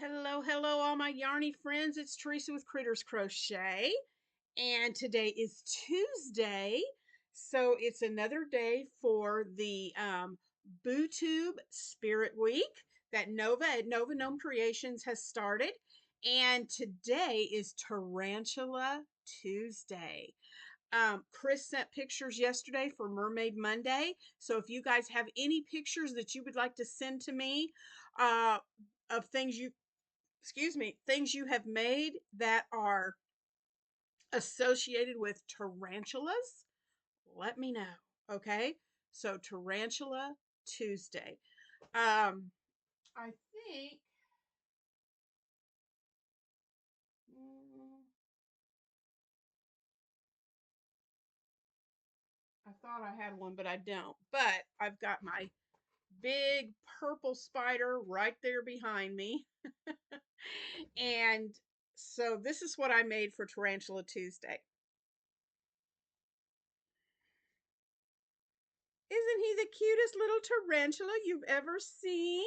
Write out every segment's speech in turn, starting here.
Hello, hello, all my yarny friends. It's Teresa with Critters Crochet, and today is Tuesday, so it's another day for the BooTube Spirit Week that Nova at Nova Gnome Creations has started, and today is Tarantula Tuesday. Chris sent pictures yesterday for Mermaid Monday, so if you guys have any pictures that you would like to send to me, uh, of things you have made that are associated with tarantulas, let me know. Okay, so Tarantula Tuesday. I think mm, I thought I had one, but I don't. But I've got my big purple spider right there behind me. And so this is what I made for Tarantula Tuesday. Isn't he the cutest little tarantula you've ever seen?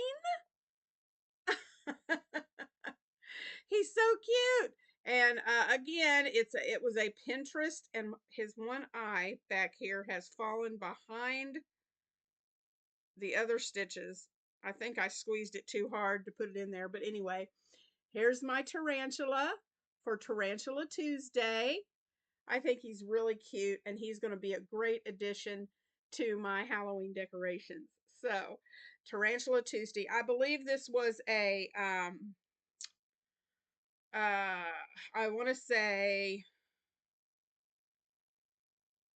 He's so cute. And again, it was a Pinterest, and his one eye back here has fallen behind the other stitches. I think I squeezed it too hard to put it in there. But anyway, here's my tarantula for Tarantula Tuesday. I think he's really cute, and he's going to be a great addition to my Halloween decorations. So, Tarantula Tuesday. I believe this was a I want to say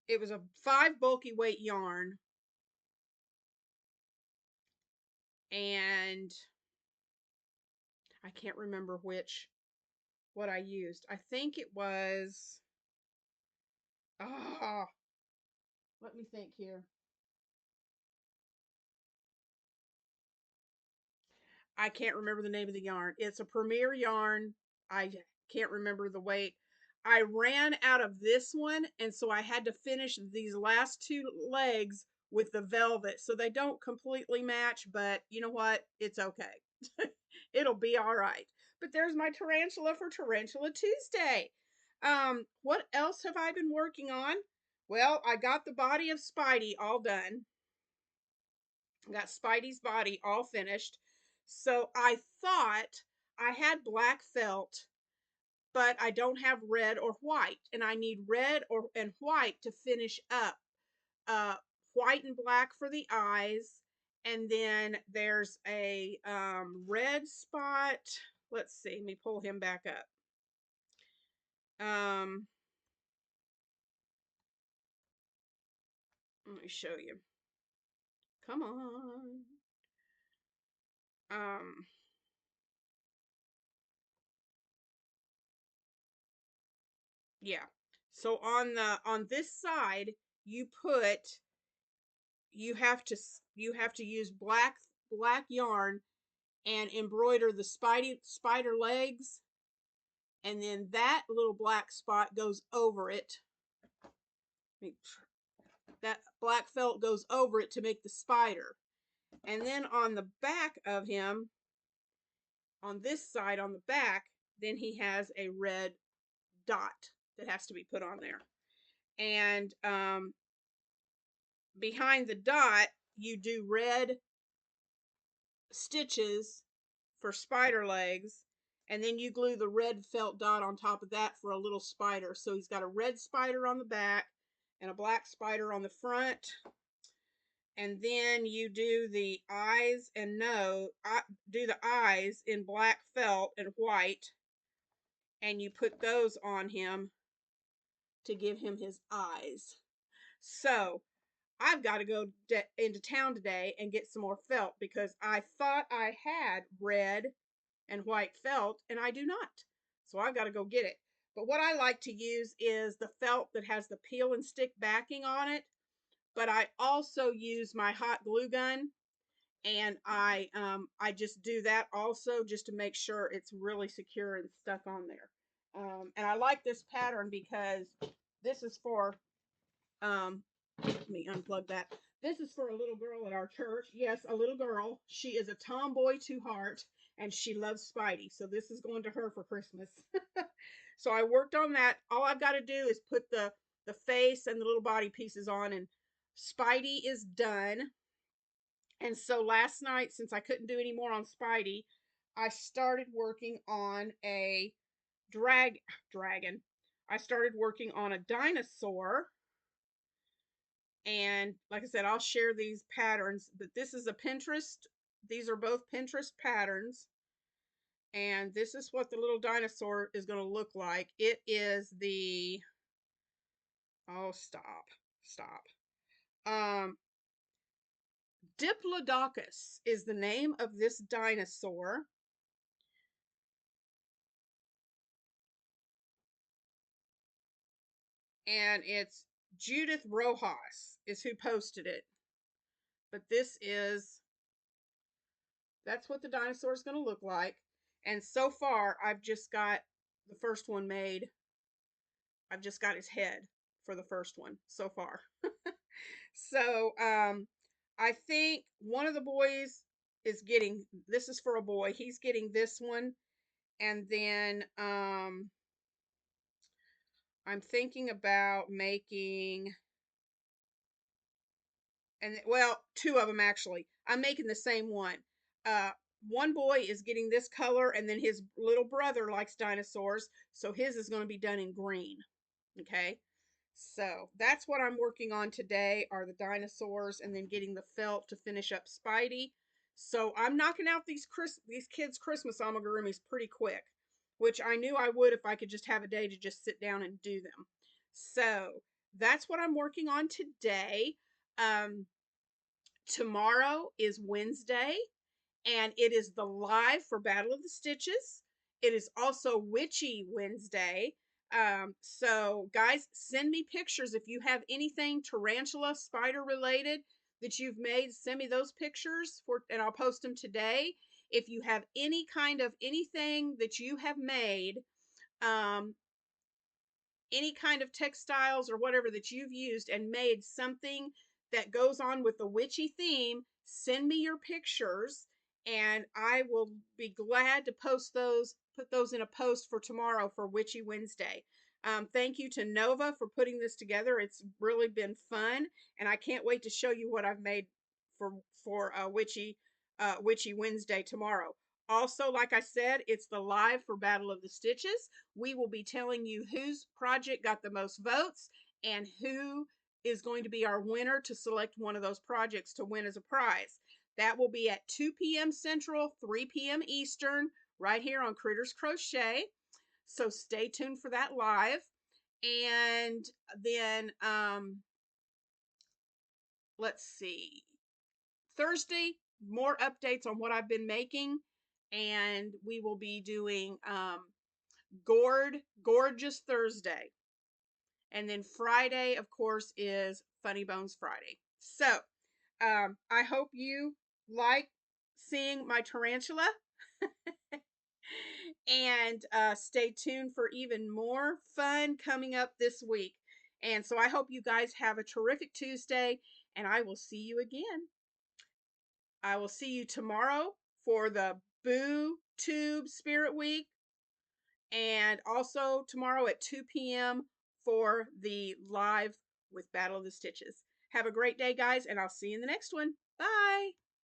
it was a 5 bulky weight yarn, and I can't remember what I used. I think it was ah, let me think here. I can't remember the name of the yarn. It's a Premier yarn. I can't remember the weight. I ran out of this one, and so I had to finish these last two legs with the velvet. So they don't completely match, but you know what? It's okay. It'll be all right. But there's my tarantula for Tarantula Tuesday. What else have I been working on? Well, I got the body of Spidey all done. Got Spidey's body all finished. So I thought I had black felt, but I don't have red or white, and I need red and white to finish up. Uh, White and black for the eyes, and then there's a red spot. Let's see. Let me pull him back up. Let me show you. Come on. Um, yeah. So on this side, you put you have to use black yarn and embroider the spider legs, and then that little black spot goes over it. That black felt goes over it to make the spider. And then on the back of him, on this side on the back, then he has a red dot that has to be put on there. And behind the dot, you do red stitches for spider legs, and then you glue the red felt dot on top of that for a little spider. So he's got a red spider on the back and a black spider on the front. And then you do the eyes and do the eyes in black felt and white, and you put those on him to give him his eyes. So I've got to go into town today and get some more felt, because I thought I had red and white felt, and I do not. So I've got to go get it. But what I like to use is the felt that has the peel and stick backing on it. But I also use my hot glue gun, and I just do that also just to make sure it's really secure and stuck on there. And I like this pattern because this is for let me unplug that. This is for a little girl at our church. Yes, a little girl. She is a tomboy to heart, and she loves Spidey. So this is going to her for Christmas. So I worked on that. All I've got to do is put the face and the little body pieces on, and Spidey is done. And so last night, since I couldn't do any more on Spidey, I started working on a dragon. I started working on a dinosaur. And like I said, I'll share these patterns, but this is a Pinterest. These are both Pinterest patterns. And this is what the little dinosaur is going to look like. It is the, oh, stop. Diplodocus is the name of this dinosaur. And it's Judith Rojas is who posted it. But that's what the dinosaur is going to look like. And so far, I've just got the first one made. I've just got his head for the first one so far. So, I think one of the boys is getting, this is for a boy. He's getting this one. And then, I'm thinking about making, and well, two of them actually. I'm making the same one. Uh, one boy is getting this color, and then his little brother likes dinosaurs, so his is going to be done in green. Okay, so that's what I'm working on today are the dinosaurs, and then getting the felt to finish up Spidey. So I'm knocking out these kids' Christmas amigurumis pretty quick, which I knew I would if I could just have a day to just sit down and do them. So that's what I'm working on today. Um, Tomorrow is Wednesday, and it is the live for Battle of the Stitches. It is also Witchy Wednesday. So guys, send me pictures if you have anything tarantula spider related that you've made. Send me those pictures and I'll post them today. If you have any kind of anything that you have made, um, any kind of textiles or whatever that you've used and made something that goes on with the witchy theme, send me your pictures and I will be glad to post those, put those in a post for tomorrow for Witchy Wednesday. Thank you to Nova for putting this together. It's really been fun, and I can't wait to show you what I've made for Witchy Wednesday tomorrow. Also, like I said, it's the live for Battle of the Stitches. We will be telling you whose project got the most votes and who is going to be our winner to select one of those projects to win as a prize. That will be at 2 p.m. Central, 3 p.m. Eastern, right here on Critters Crochet. So stay tuned for that live. And then, let's see, Thursday, more updates on what I've been making. And we will be doing Gorgeous Thursday. And then Friday, of course, is Funny Bones Friday. So I hope you like seeing my tarantula. And stay tuned for even more fun coming up this week. And so I hope you guys have a terrific Tuesday, and I will see you again. I will see you tomorrow for the Boo Tube Spirit Week, and also tomorrow at 2 p.m. for the live with Battle of the Stitches. Have a great day, guys, and I'll see you in the next one. Bye.